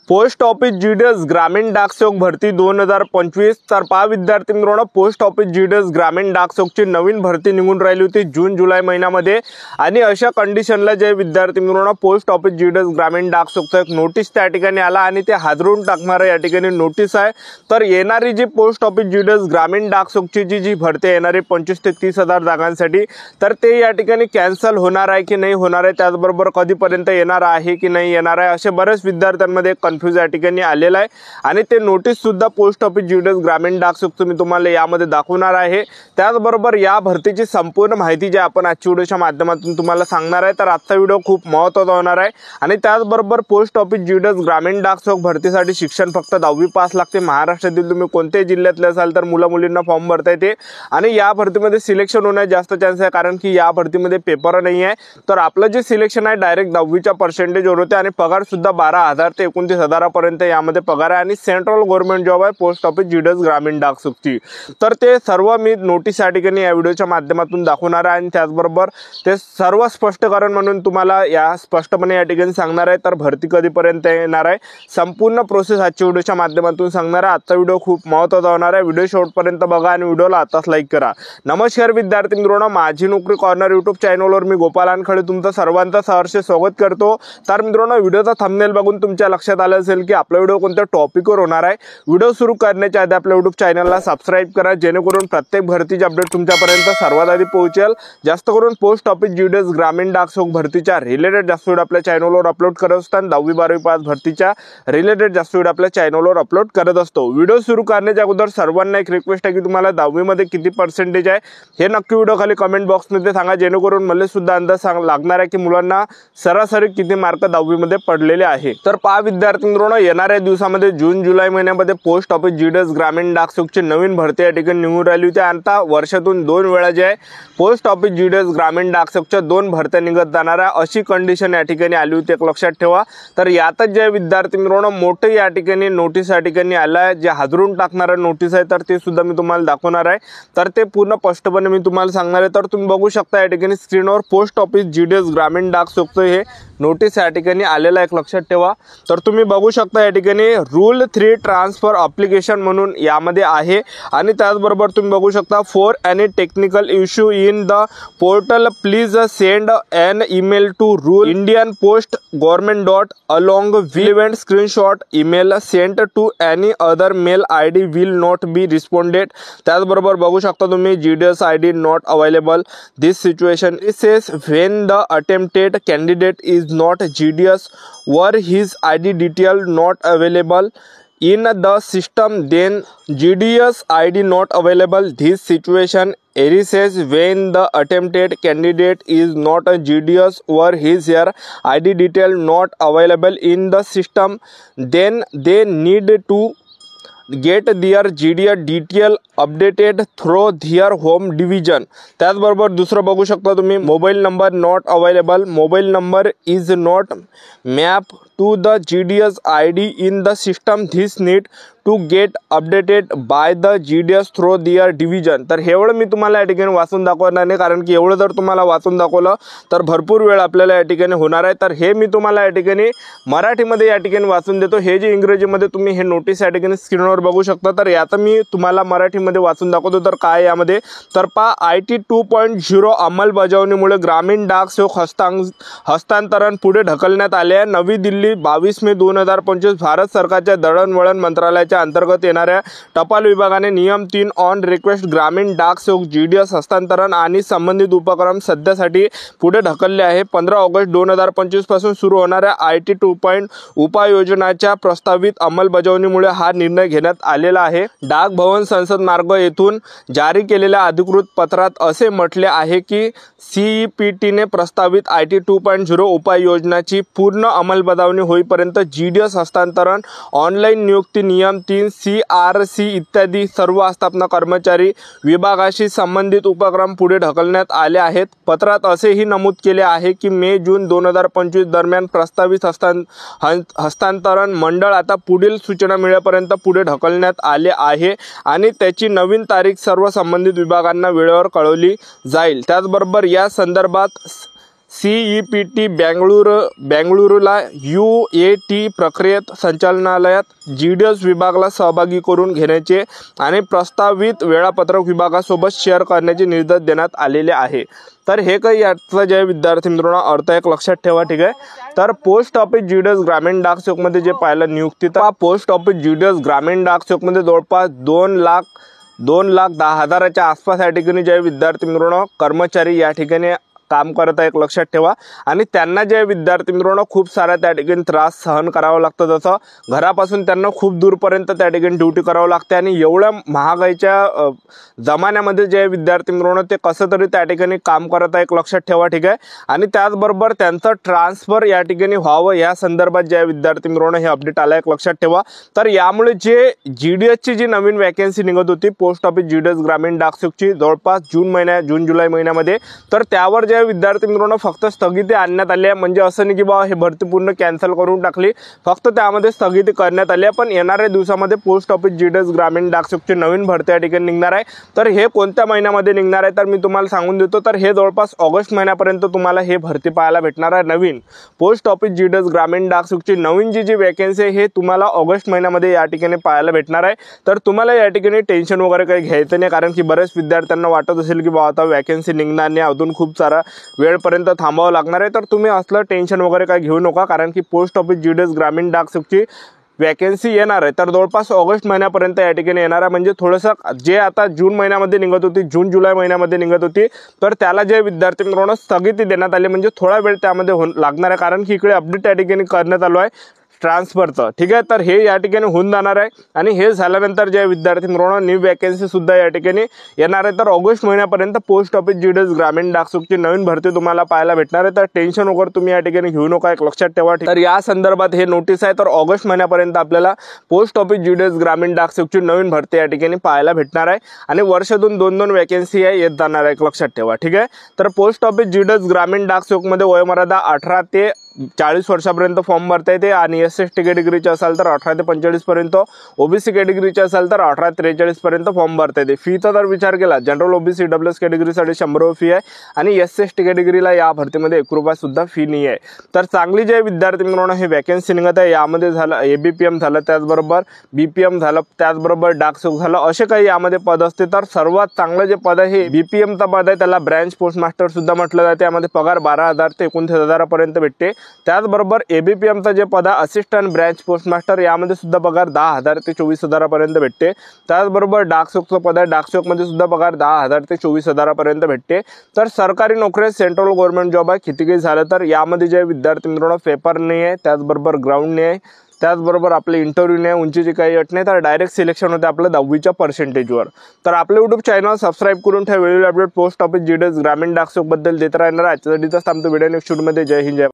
Post office GDS ग्रामीण डाक सेवक भरती 2025 तर पहा विद्यार्थी मित्रांनो, पोस्ट ऑफिस जीडीएस ग्रामीण डाक सेवकची नवीन भरती निघून राहिली होती जून जुलै महिन्यामध्ये। आणि अशा कंडिशनला जे विद्यार्थी मित्रांनो पोस्ट ऑफिस जीडीएस ग्रामीण डाक सेवकचा एक नोटीस त्या ठिकाणी आला आणि ते हादरून टाकणारा या ठिकाणी नोटीस आहे। तर येणारी जी पोस्ट ऑफिस जीडीएस ग्रामीण डाक सेवकची जी भरती येणारी 25 ते 30 हजार जागांसाठी, तर ते या ठिकाणी कॅन्सल होणार आहे की नाही होणार आहे, त्याचबरोबर कधीपर्यंत येणार आहे की नाही येणार आहे, असे बरेच विद्यार्थ्यांमध्ये कन्फ्यूज या ठिकाणी आलेला आहे। आणि ते नोटीस सुद्धा पोस्ट ऑफिस जीडीएस ग्रामीण डाक सेवक मी तुम्हाला यामध्ये दाखवणार आहे। त्याचबरोबर या भरतीची संपूर्ण माहिती जी आपण आजच्या व्हिडिओच्या माध्यमातून तुम्हाला सांगणार आहे। तर आजचा व्हिडिओ खूप महत्त्वाचा होणार आहे। आणि त्याचबरोबर पोस्ट ऑफिस जीडीएस ग्रामीण डाक सेवक भरतीसाठी शिक्षण फक्त 10वी पास लागते। महाराष्ट्रातील तुम्ही कोणत्याही जिल्ह्यातले असाल तर मुला मुलींना फॉर्म भरता येते आणि या भरतीमध्ये सिलेक्शन होण्याचे जास्त चान्स आहे, कारण की या भरतीमध्ये पेपर नाही आहे। तर आपलं जे सिलेक्शन आहे डायरेक्ट 10वीच्या पर्सेंटेजवर होते आणि पगार सुद्धा 12,000 ते 29,000 पर्यंत यामध्ये पगार आहे आणि सेंट्रल गव्हर्नमेंट जॉब आहे पोस्ट ऑफिस जीडीएस ग्रामीण डाक सेवकची। तर ते सर्व मी नोटीस या ठिकाणी या व्हिडिओच्या माध्यमातून दाखवणार आहे आणि त्याचबरोबर ते सर्व स्पष्टीकरण म्हणून तुम्हाला या स्पष्टपणे या ठिकाणी सांगणार आहे। तर भरती कधीपर्यंत येणार आहे संपूर्ण प्रोसेस आजच्या व्हिडिओच्या माध्यमातून सांगणार आहे। आजचा व्हिडिओ खूप महत्त्वाचा होणार आहे, व्हिडिओ शेवटपर्यंत बघा आणि व्हिडिओला आताच लाईक करा। नमस्कार विद्यार्थी मित्रांनो, माझी नोकरी कॉर्नर यूट्यूब चॅनलवर मी गोपाल अनखडे तुमचं सर्वांचं सहर्ष स्वागत करतो। तर मित्रांनो, व्हिडिओचा थंबनेल बघून तुमच्या लक्षात आलं असेल की आपला व्हिडिओ कोणत्या टॉपिकवर होणार आहे। व्हिडिओ सुरू करण्याच्या आधी आपल्या यूट्यूब चॅनलला सबस्क्राइब करा, जेणेकरून प्रत्येक भरतीचे अपडेट तुमच्यापर्यंत सर्वात आधी पोहोचेल। जास्त करून पोस्ट ऑफिस जीडीएस ग्रामीण डाक सेवक भरतीच्या रिलेटेड जास्त व्हिडिओ आपल्या चॅनलवर अपलोड करत असताना 10वी 12वी पास भरतीच्या रिलेटेड जास्त व्हिडिओ आपल्या चॅनलवर अपलोड करत असतो। व्हिडिओ सुरू करण्याच्या अगोदर सर्वांना एक रिक्वेस्ट आहे की तुम्हाला 10वी मध्ये किती पर्सेंटेज आहे हे नक्की व्हिडिओ खाली कमेंट बॉक्समध्ये सांगा, जेणेकरून मला सुद्धा अंदाज लागणार आहे की मुलांना सरासरी किती मार्क 10वी मध्ये पडलेले आहे। तर पहा विद्यार्थी मित्रांनो, येणाऱ्या दिवसामध्ये जून जुलै महिन्यामध्ये पोस्ट ऑफिस जीडीएस ग्रामीण डाक सेवकची नवीन भरती या ठिकाणी निघून राहिली होती। आता वर्षातून 2 वेळा जे आहे पोस्ट ऑफिस जीडीएस ग्रामीण डाक सेवकच्या 2 भरत्या निघत जाणार आहे अशी कंडिशन या ठिकाणी आली होती, एक लक्षात ठेवा। तर यातच जे विद्यार्थी मित्रांनो मोठे या ठिकाणी नोटीस या ठिकाणी आलं आहे, जे हादरून टाकणारा नोटीस आहे, तर ते सुद्धा मी तुम्हाला दाखवणार आहे। तर ते पूर्ण स्पष्टपणे मी तुम्हाला सांगणार आहे। तर तुम्ही बघू शकता या ठिकाणी स्क्रीनवर पोस्ट ऑफिस जीडीएस ग्रामीण डाक सेवकचं हे नोटीस या ठिकाणी आलेला एक लक्षात ठेवा। तर तुम्ही बघू शकता या ठिकाणी रूल 3 ट्रान्सफर ॲप्लिकेशन म्हणून यामध्ये आहे। आणि त्याचबरोबर तुम्ही बघू शकता for any technical issue in the portal please send an email to rule Indian post government dot along will screenshot email sent to any other mail ID will not be responded. त्याचबरोबर बघू शकता तुम्ही GDS ID not available this situation is when the attempted candidate is not GDS were his ID detail not available in the system, then GDS ID not available this situation arises when the attempted candidate is not a GDS or his ID detail not available in the system, then they need to get their GDS detail updated through their home division। त्याचबरोबर दुसरं बघू शकता तुम्ही mobile number not available, mobile number is not map to the GDS ID in the system, this need to get updated by the GDS through their division। तर एवढं मी तुम्हाला या ठिकाणी वाचून दाखवणार नाही, कारण की एवढं जर तुम्हाला वाचून दाखवलं तर भरपूर वेळ आपल्याला या ठिकाणी होणार आहे। तर हे मी तुम्हाला या ठिकाणी मराठीमध्ये या ठिकाणी वाचून देतो। हे जे इंग्रजीमध्ये तुम्ही हे नोटीस या ठिकाणी स्क्रीनवर बघू शकता, तर यात मी तुम्हाला मराठीमध्ये वाचून दाखवतो। तर काय यामध्ये, तर पहा IT 2.0 अंमलबजावणीमुळे ग्रामीण डाक सेवक हस्तांतरण पुढे ढकलण्यात आले आहे। नवी दिल्ली 22 मे 2025 भारत सरकारच्या दळणवळण मंत्रालयाच्या अंतर्गत येणाऱ्या टपाल विभागाने नियम 3 ऑन रिक्वेस्ट ग्रामीण डाक सेवक जीडीएस हस्तांतरण आणि संबंधित उपक्रम सध्यासाठी पुढे ढकलले आहे। 15 ऑगस्ट 2025 पासून सुरू होणाऱ्या IT 2.0 उपाययोजनाच्या प्रस्तावित अंमलबजावणीमुळे हा निर्णय घेण्यात आलेला आहे। डाक भवन संसद मार्ग येथून जारी केलेल्या अधिकृत पत्रात असे म्हटले आहे की CEPTने प्रस्तावित IT 2.0 उपाययोजनाची पूर्ण अंमलबजावणी होईपर्यंत जीडीएस हस्तांतरण, ऑनलाईन नियुक्ती, नियम 3 CRC इत्यादी सर्व आस्थापना कर्मचारी विभागाशी संबंधित उपक्रम पुढे ढकलण्यात आले आहेत। पत्रात असेही नमूद केले आहे की मे जून 2025 दरम्यान प्रस्तावित हस्तांतरण मंडळ आता पुढील सूचना मिळेपर्यंत पुढे ढकलण्यात आले आहे आणि त्याची नवीन तारीख सर्व संबंधित विभागांना वेळेवर कळवली जाईल। त्याचबरोबर या संदर्भात CEPT बेंगळुरूला UAT प्रक्रियेत संचालनालयात GDS विभागाला सहभागी करून घेण्याचे आणि प्रस्तावित वेळापत्रक विभागासोबत शेअर करण्याचे निर्देश देण्यात आलेले आहे। तर हे काही याचा जे विद्यार्थी मित्रांनो अर्थ एक लक्षात ठेवा, ठीक आहे। तर पोस्ट ऑफिस GDS ग्रामीण डाक सेवकमध्ये जे पाहिलं नियुक्ती, तर पोस्ट ऑफिस GDS ग्रामीण डाक सेवकमध्ये जवळपास 2,10,000च्या आसपास या ठिकाणी जे विद्यार्थी मित्रांनो कर्मचारी या ठिकाणी काम करत आहे, एक लक्षात ठेवा। आणि त्यांना जे विद्यार्थी मित्रांनो खूप सारा त्या ठिकाणी त्रास सहन करावा लागतो, जसं घरापासून त्यांना खूप दूरपर्यंत त्या ठिकाणी ड्युटी करावं लागते आणि एवढ्या महागाईच्या जमान्यामध्ये जे विद्यार्थी मित्रांनो ते कसं तरी त्या ठिकाणी काम करत आहे, एक लक्षात ठेवा, ठीक आहे। आणि त्याचबरोबर त्यांचं ट्रान्सफर या ठिकाणी व्हावं या संदर्भात जे विद्यार्थी मित्रांनो हे अपडेट आलं, एक लक्षात ठेवा। तर यामुळे जे GDSची जी नवीन वॅकन्सी निघत होती पोस्ट ऑफिस GDS ग्रामीण डाक सेवकची जवळपास जून जुलै महिन्यामध्ये, तर त्यावर जे विद्यार्थी मित्रांनो फक्त स्थगिती आणण्यात आली आहे। म्हणजे असं नाही की बाबा हे भरती पूर्ण कॅन्सल करून टाकली, फक्त त्यामध्ये स्थगिती करण्यात आली आहे। पण येणाऱ्या दिवसामध्ये पोस्ट ऑफिस GDS ग्रामीण डाक सेवकची नवीन भरती या ठिकाणी निघणार आहे। तर हे कोणत्या महिन्यामध्ये निघणार आहे तर मी तुम्हाला सांगून देतो। तर हे जवळपास ऑगस्ट महिन्यापर्यंत तुम्हाला हे भरती पाहायला भेटणार आहे। नवीन पोस्ट ऑफिस GDS ग्रामीण डाक सेवकची नवीन जी वॅकन्सी आहे हे तुम्हाला ऑगस्ट महिन्यामध्ये या ठिकाणी पाहायला भेटणार आहे। तर तुम्हाला या ठिकाणी टेन्शन वगैरे काही घ्यायचं नाही, कारण की बरेच विद्यार्थ्यांना वाटत असेल की बाबा आता वॅकन्सी निघणार नाही, अजून खूप सारा वेळपर्यंत थांबावं लागणार आहे। तर तुम्ही असलं टेन्शन वगैरे काही घेऊ नका, कारण की पोस्ट ऑफिस GDS ग्रामीण डाक सेवकची वॅकन्सी येणार आहे तर जवळपास ऑगस्ट महिन्यापर्यंत या ठिकाणी येणार आहे। म्हणजे थोडंसं जे आता जून महिन्यामध्ये निघत होती, जून जुलै महिन्यामध्ये निघत होती, तर त्याला जे विद्यार्थी मित्रांनो स्थगिती देण्यात आली, म्हणजे थोडा वेळ त्यामध्ये लागणार आहे, कारण की इकडे अपडेट या ठिकाणी करण्यात आलो आहे ट्रान्सफरचं, ठीक आहे। तर हे या ठिकाणी होऊन जाणार आहे आणि हे झाल्यानंतर जे विद्यार्थी मित्रांनो न्यू वॅकन्सी सुद्धा या ठिकाणी येणार आहे। तर ऑगस्ट महिन्यापर्यंत पोस्ट ऑफिस GDS ग्रामीण डाक सेवकची नवीन भरती तुम्हाला पाहायला भेटणार आहे। तर टेन्शन वगैरे तुम्ही या ठिकाणी घेऊ नका, एक लक्षात ठेवा। तर या संदर्भात हे नोटीस आहे, तर ऑगस्ट महिन्यापर्यंत आपल्याला पोस्ट ऑफिस GDS ग्रामीण डाक सेवकची नवीन भरती या ठिकाणी पाहायला भेटणार आहे आणि वर्षातून 2-2 वॅकन्सी येत जाणार आहे, एक लक्षात ठेवा, ठीक आहे। तर पोस्ट ऑफिस GDS ग्रामीण डाक सेवकमध्ये वयोमर्यादा 18 ते 40 वर्षापर्यंत फॉर्म भरता येते आणि SC कॅटेगरीचे असाल तर 18 ते 45 पर्यंत, OBC कॅटेगरीचे असाल तर 18 ते 43 पर्यंत फॉर्म भरता येते। फीचा जर विचार केला जनरल OBC EWS कॅटेगरीसाठी 100 रुपये फी आहे आणि SC कॅटेगरीला या भरतीमध्ये 1 रुपया सुद्धा फी नाही आहे। तर चांगली जे विद्यार्थी मित्रांनो हे वॅकन्सी निघत आहे, यामध्ये झालं ABPM झालं, त्याचबरोबर BPM झालं, त्याचबरोबर डाक सेवक झालं, असे काही यामध्ये पद असते। तर सर्वात चांगलं जे पद आहे हे BPMचा पद आहे, त्याला ब्रँच पोस्ट मास्टर सुद्धा म्हटलं जाते। यामध्ये पगार 12,000 ते 29,000 पर्यंत भेटते। त्याचबरोबर ABPMचा जे पद आहे असिस्टंट ब्रँच पोस्ट मास्टर, यामध्ये सुद्धा पगार 10,000 ते 24,000 पर्यंत भेटते। त्याचबरोबर डाक सेवकचं पद आहे, डाक सेवकमध्ये सुद्धा पगार 10,000 ते 24,000 पर्यंत भेटते। तर सरकारी नोकरी सेंट्रल गव्हर्नमेंट जॉब आहे। किती काही झालं तर यामध्ये जे विद्यार्थी मित्रांनो पेपर नाही आहे, त्याचबरोबर ग्राउंड नाही आहे, त्याचबरोबर आपले इंटरव्ह्यू नाही, उंचीची काही अट नाही, तर डायरेक्ट सिलेक्शन होते आपलं 10वीच्या पर्सेंटेजवर। तर आपलं YouTube चॅनल सबस्क्राईब करून ठेवा, वेळोवेळी अपडेट पोस्ट ऑफिस GDS ग्रामीण डाक सेवक बद्दल देत राहणार आहे। आजच्यासाठी थांबतो, व्हिडिओ नेक्स्ट शूटमध्ये। जय हिंद, जय